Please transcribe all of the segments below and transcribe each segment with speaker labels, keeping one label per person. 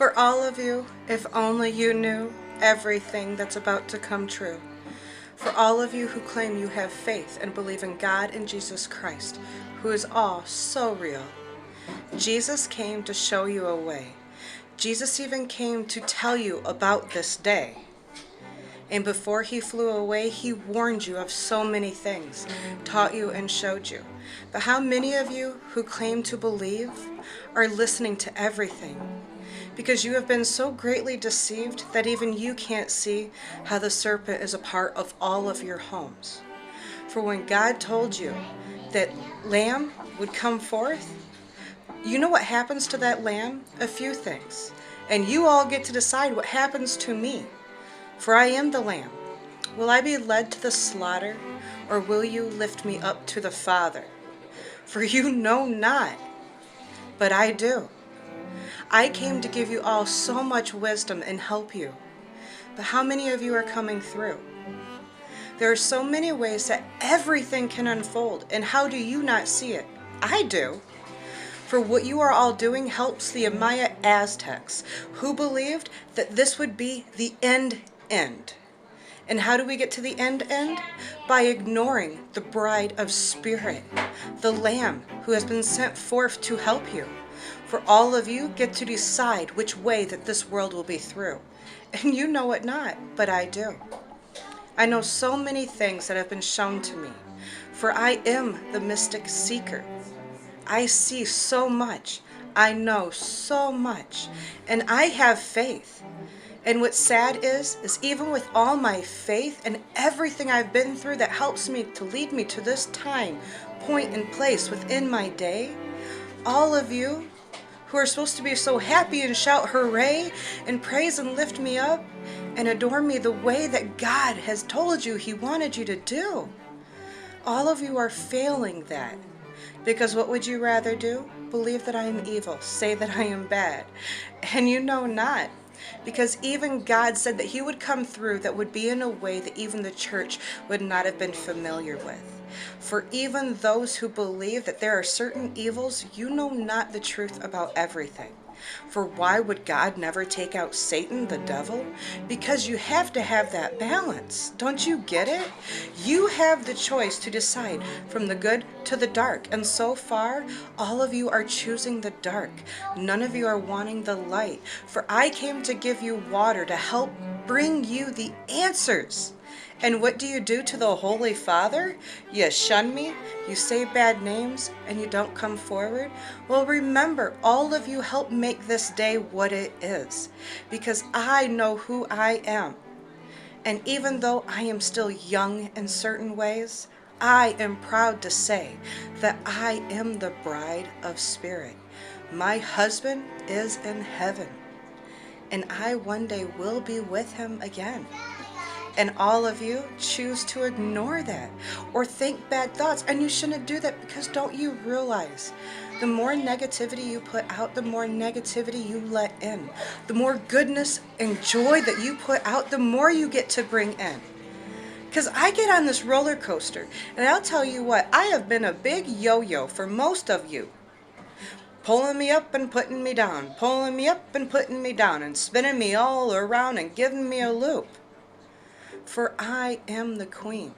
Speaker 1: For all of you, if only you knew everything that's about to come true. For all of you who claim you have faith and believe in God and Jesus Christ, who is all so real. Jesus came to show you a way. Jesus even came to tell you about this day. And before he flew away, he warned you of so many things, taught you and showed you. But how many of you who claim to believe are listening to everything? Because you have been so greatly deceived that even you can't see how the serpent is a part of all of your homes. For when God told you that lamb would come forth, you know what happens to that lamb? A few things. And you all get to decide what happens to me. For I am the lamb. Will I be led to the slaughter, or will you lift me up to the Father? For you know not, but I do. I came to give you all so much wisdom and help you. But how many of you are coming through? There are so many ways that everything can unfold, and how do you not see it? I do. For what you are all doing helps the Maya Aztecs, who believed that this would be the end. And how do we get to the end? By ignoring the bride of spirit, the lamb who has been sent forth to help you. For all of you get to decide which way that this world will be through. And you know it not, but I do. I know so many things that have been shown to me, for I am the mystic seeker. I see so much, I know so much, and I have faith. And what's sad is even with all my faith and everything I've been through that helps me to lead me to this time, point, and place within my day, all of you who are supposed to be so happy and shout hooray and praise and lift me up and adore me the way that God has told you he wanted you to do, all of you are failing that. Because what would you rather do? Believe that I am evil, say that I am bad, and you know not. Because even God said that he would come through that would be in a way that even the church would not have been familiar with. For even those who believe that there are certain evils, you know not the truth about everything. For why would God never take out Satan, the devil? Because you have to have that balance. Don't you get it? You have the choice to decide from the good to the dark. And so far, all of you are choosing the dark. None of you are wanting the light. For I came to give you water to help bring you the answers. And what do you do to the Holy Father? You shun me, you say bad names, and you don't come forward? Well, remember, all of you help make this day what it is, because I know who I am. And even though I am still young in certain ways, I am proud to say that I am the bride of spirit. My husband is in heaven, and I one day will be with him again. And all of you choose to ignore that or think bad thoughts. And you shouldn't do that, because don't you realize the more negativity you put out, the more negativity you let in. The more goodness and joy that you put out, the more you get to bring in. Because I get on this roller coaster, and I'll tell you what, I have been a big yo-yo for most of you. Pulling me up and putting me down, pulling me up and putting me down, and spinning me all around and giving me a loop. For I am the queen.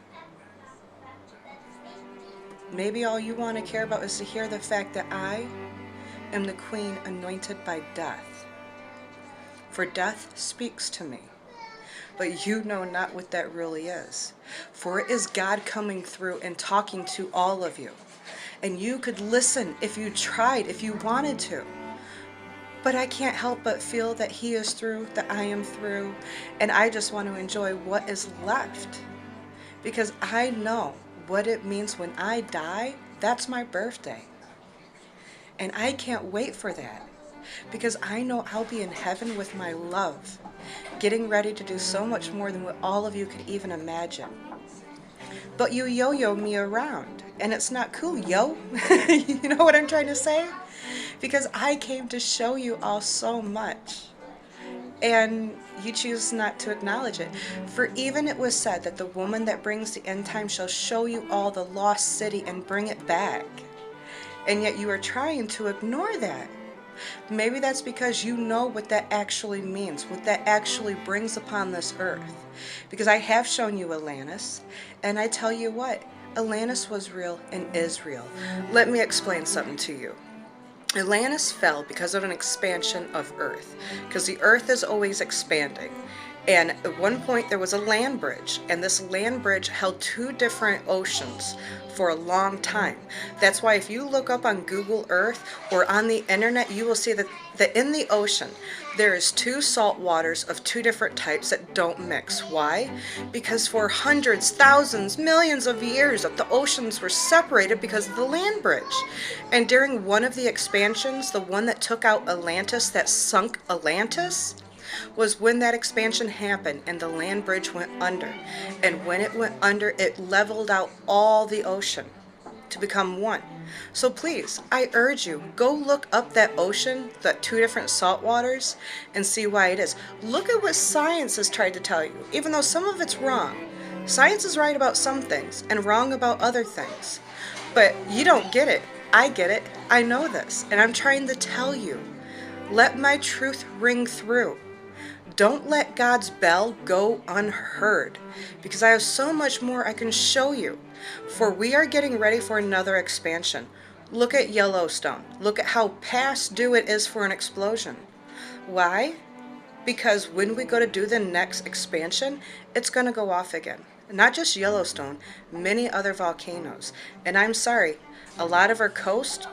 Speaker 1: Maybe all you want to care about is to hear the fact that I am the queen anointed by death. For death speaks to me, but you know not what that really is. For it is God coming through and talking to all of you. And you could listen if you tried, if you wanted to. But I can't help but feel that he is through, that I am through, and I just want to enjoy what is left. Because I know what it means when I die. That's my birthday. And I can't wait for that. Because I know I'll be in heaven with my love, getting ready to do so much more than what all of you could even imagine. But you yo-yo me around, and it's not cool, yo. You know what I'm trying to say? Because I came to show you all so much, and you choose not to acknowledge it. For even it was said that the woman that brings the end time shall show you all the lost city and bring it back. And yet you are trying to ignore that. Maybe that's because you know what that actually means, what that actually brings upon this earth. Because I have shown you Atlantis, and I tell you what, Atlantis was real and is real. Let me explain something to you. Atlantis fell because of an expansion of Earth, because the Earth is always expanding. And at one point there was a land bridge, and this land bridge held two different oceans for a long time. That's why if you look up on Google Earth or on the internet, you will see that in the ocean there is two salt waters of two different types that don't mix. Why? Because for hundreds, thousands, millions of years the oceans were separated because of the land bridge. And during one of the expansions, the one that took out Atlantis, that sunk Atlantis, was when that expansion happened and the land bridge went under. And when it went under, it leveled out all the ocean to become one. So please, I urge you, go look up that ocean, the two different salt waters, and see why it is. Look at what science has tried to tell you, even though some of it's wrong. Science is right about some things and wrong about other things. But you don't get it. I get it. I know this. And I'm trying to tell you. Let my truth ring through. Don't let God's bell go unheard, because I have so much more I can show you. For we are getting ready for another expansion. Look at Yellowstone. Look at how past due it is for an explosion. Why? Because when we go to do the next expansion, it's going to go off again. Not just Yellowstone, many other volcanoes. And I'm sorry, a lot of our coast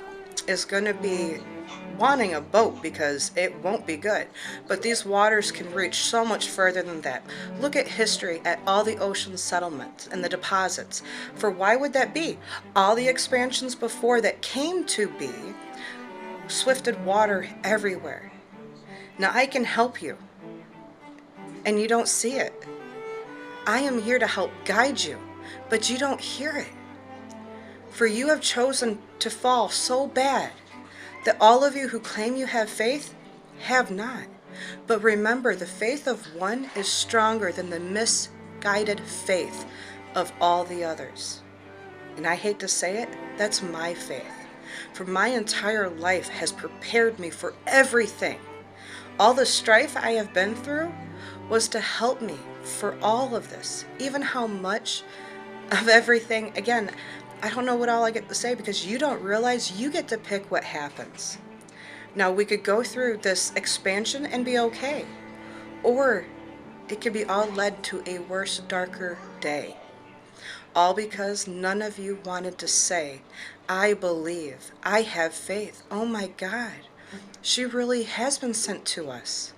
Speaker 1: is going to be wanting a boat because it won't be good. But these waters can reach so much further than that. Look at history, at all the ocean settlements and the deposits. For why would that be? All the expansions before that came to be swifted water everywhere. Now I can help you, and you don't see it. I am here to help guide you, but you don't hear it. For you have chosen to fall so bad that all of you who claim you have faith have not. But remember, the faith of one is stronger than the misguided faith of all the others. And I hate to say it, that's my faith. For my entire life has prepared me for everything. All the strife I have been through was to help me for all of this. Even how much of everything, again, I don't know what all I get to say, because you don't realize you get to pick what happens. Now, we could go through this expansion and be okay. Or it could be all led to a worse, darker day. All because none of you wanted to say, I believe, I have faith. Oh my God, she really has been sent to us.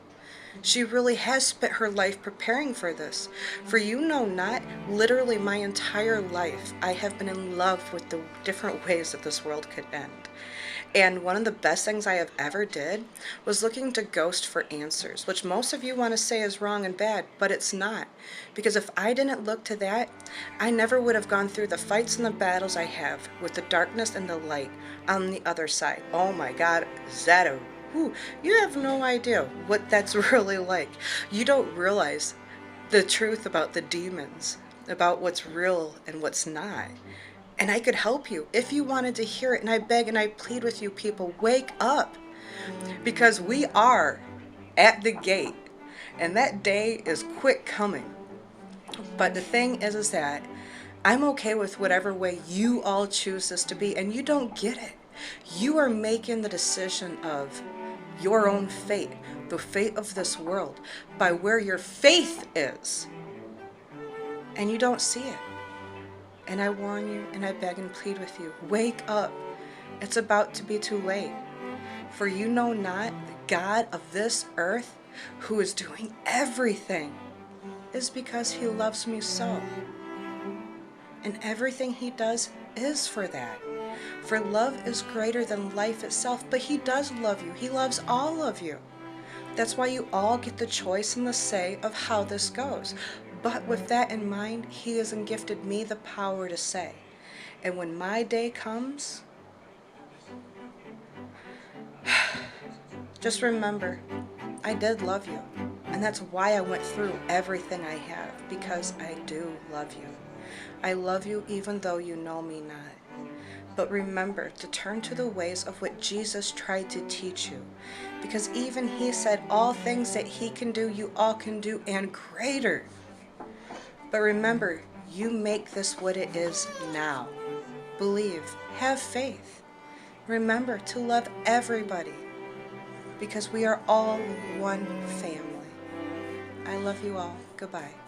Speaker 1: She really has spent her life preparing for this. For you know not, literally my entire life, I have been in love with the different ways that this world could end. And one of the best things I have ever did was looking to ghost for answers, which most of you want to say is wrong and bad, but it's not. Because if I didn't look to that, I never would have gone through the fights and the battles I have with the darkness and the light on the other side. Oh my God, Zato. Ooh, you have no idea what that's really like. You don't realize the truth about the demons, about what's real and what's not. And I could help you if you wanted to hear it. And I beg and I plead with you people, wake up. Because we are at the gate. And that day is quick coming. But the thing is that I'm okay with whatever way you all choose this to be. And you don't get it. You are making the decision of your own fate, the fate of this world, by where your faith is. And you don't see it. And I warn you, and I beg and plead with you, wake up. It's about to be too late. For you know not, the God of this earth, who is doing everything, is because he loves me so. And everything he does is for that. For love is greater than life itself, but he does love you. He loves all of you. That's why you all get the choice and the say of how this goes. But with that in mind, he has gifted me the power to say. And when my day comes, just remember, I did love you. And that's why I went through everything I have, because I do love you. I love you even though you know me not. But remember to turn to the ways of what Jesus tried to teach you. Because even he said all things that he can do, you all can do and greater. But remember, you make this what it is now. Believe, have faith. Remember to love everybody, because we are all one family. I love you all. Goodbye.